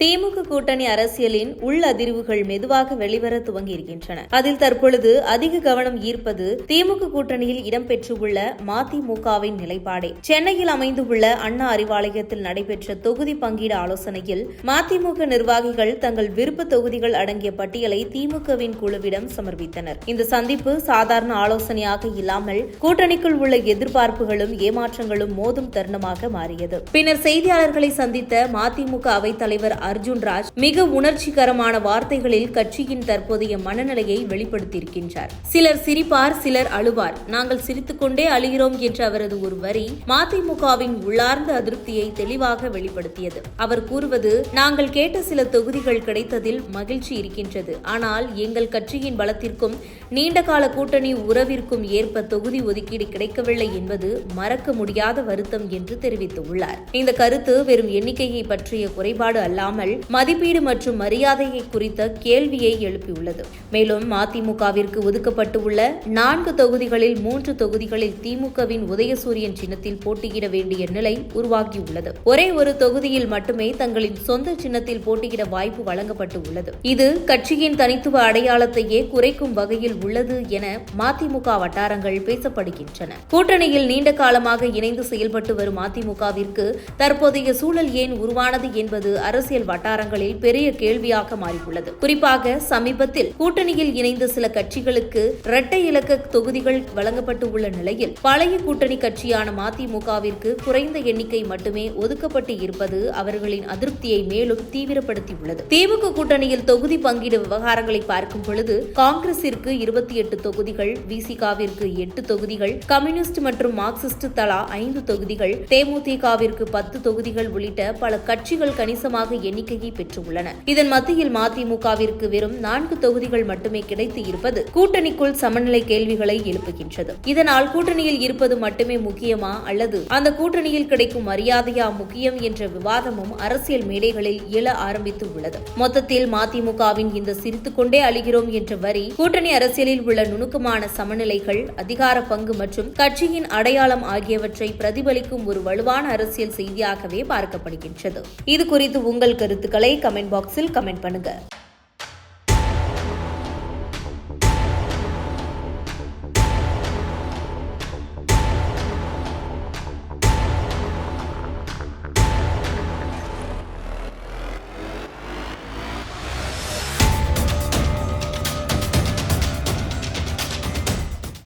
திமுக கூட்டணி அரசியலின் உள் அதிர்வுகள் மெதுவாக வெளிவர துவங்கியிருக்கின்றன. அதில் தற்பொழுது அதிக கவனம் ஈர்ப்பது திமுக கூட்டணியில் இடம்பெற்றுள்ள மதிமுகவின் நிலைப்பாடே. சென்னையில் அமைந்துள்ள அண்ணா அறிவாலயத்தில் நடைபெற்ற தொகுதி பங்கீடு ஆலோசனையில் மதிமுக நிர்வாகிகள் தங்கள் விருப்ப தொகுதிகள் அடங்கிய பட்டியலை திமுகவின் குழுவிடம் சமர்ப்பித்தனர். இந்த சந்திப்பு சாதாரண ஆலோசனையாக இல்லாமல் கூட்டணிக்குள் உள்ள எதிர்பார்ப்புகளும் ஏமாற்றங்களும் மோதும் தருணமாக மாறியது. பின்னர் செய்தியாளர்களை சந்தித்த மதிமுக அவைத்தலைவர் அர்ஜுன் ராஜ் மிக உணர்ச்சிகரமான வார்த்தைகளில் கட்சியின் தற்போதைய மனநிலையை வெளிப்படுத்தியிருக்கின்றார். சிலர் சிரிப்பார், சிலர் அழுவார். நாங்கள் சிரித்துக்கொண்டே அழுகிறோம் என்ற அவரது ஒரு வரி மதிமுகவின் உள்ளார்ந்த அதிருப்தியை தெளிவாக வெளிப்படுத்தியது. அவர் கூறுவது, நாங்கள் கேட்ட சில தொகுதிகள் கிடைத்ததில் மகிழ்ச்சி இருக்கின்றது. ஆனால் எங்கள் கட்சியின் பலத்திற்கும் நீண்டகால கூட்டணி உறவிற்கும் ஏற்ப தொகுதி ஒதுக்கீடு கிடைக்கவில்லை என்பது மறக்க முடியாத வருத்தம் என்று தெரிவித்துள்ளார். இந்த கருத்து வெறும் எண்ணிக்கையை பற்றிய குறைபாடு அல்லாமல் மதிப்பீடு மற்றும் மரியாதையை குறித்த கேள்வியை எழுப்பியுள்ளது. மேலும் மதிமுகவிற்கு ஒதுக்கப்பட்டுள்ள 4 தொகுதிகளில் 3 தொகுதிகளில் திமுகவின் உதயசூரியன் சின்னத்தில் போட்டியிட வேண்டிய நிலை உருவாகியுள்ளது. ஒரே ஒரு தொகுதியில் மட்டுமே தங்களின் சொந்த சின்னத்தில் போட்டியிட வாய்ப்பு வழங்கப்பட்டு உள்ளது. இது கட்சியின் தனித்துவ அடையாளத்தையே குறைக்கும் வகையில் உள்ளது என மதிமுக வட்டாரங்கள் பேசப்படுகின்றன. கூட்டணியில் நீண்ட காலமாக இணைந்து செயல்பட்டு வரும் மதிமுகவிற்கு தற்போதைய சூழல் ஏன் உருவானது என்பது அரசியல் வட்டாரங்களில் பெரிய கேள்வியாக மாறியுள்ளது. குறிப்பாக சமீபத்தில் கூட்டணியில் இணைந்த சில கட்சிகளுக்கு இரட்டை இலக்க தொகுதிகள் வழங்கப்பட்டு உள்ள நிலையில் பழைய கூட்டணி கட்சியான மதிமுகவிற்கு குறைந்த எண்ணிக்கை மட்டுமே ஒதுக்கப்பட்டு இருப்பது அவர்களின் அதிருப்தியை மேலும் தீவிரப்படுத்தியுள்ளது. திமுக கூட்டணியில் தொகுதி பங்கீடு விவகாரங்களை பார்க்கும் பொழுது காங்கிரசிற்கு 28 தொகுதிகள், விசிகாவிற்கு 8 தொகுதிகள், கம்யூனிஸ்ட் மற்றும் மார்க்சிஸ்ட் தலா 5 தொகுதிகள், தேமுதிகவிற்கு 10 தொகுதிகள் உள்ளிட்ட பல கட்சிகள் கணிசமாக எண்ணிக்கையை பெற்றுள்ளன. இதன் மத்தியில் மதிமுகவிற்கு வெறும் 4 தொகுதிகள் மட்டுமே கிடைத்து இருப்பது கூட்டணிக்குள் சமநிலை கேள்விகளை எழுப்புகின்றது. இதனால் கூட்டணியில் இருப்பது மட்டுமே முக்கியமா அல்லது அந்த கூட்டணியில் கிடைக்கும் மரியாதையா முக்கியம் என்ற விவாதமும் அரசியல் மேடைகளில் எழ ஆரம்பித்து உள்ளது. மொத்தத்தில் மதிமுகவின் இந்த சிரித்துக்கொண்டே அழுகிறோம் என்ற வரி கூட்டணி அரசியலில் உள்ள நுணுக்கமான சமநிலைகள், அதிகார பங்கு மற்றும் கட்சியின் அடையாளம் ஆகியவற்றை பிரதிபலிக்கும் ஒரு வலுவான அரசியல் செய்தியாகவே பார்க்கப்படுகின்றது. இது குறித்து உங்கள் கருத்துக்களை கமெண்ட் பாக்ஸில் கமெண்ட் பண்ணுங்க.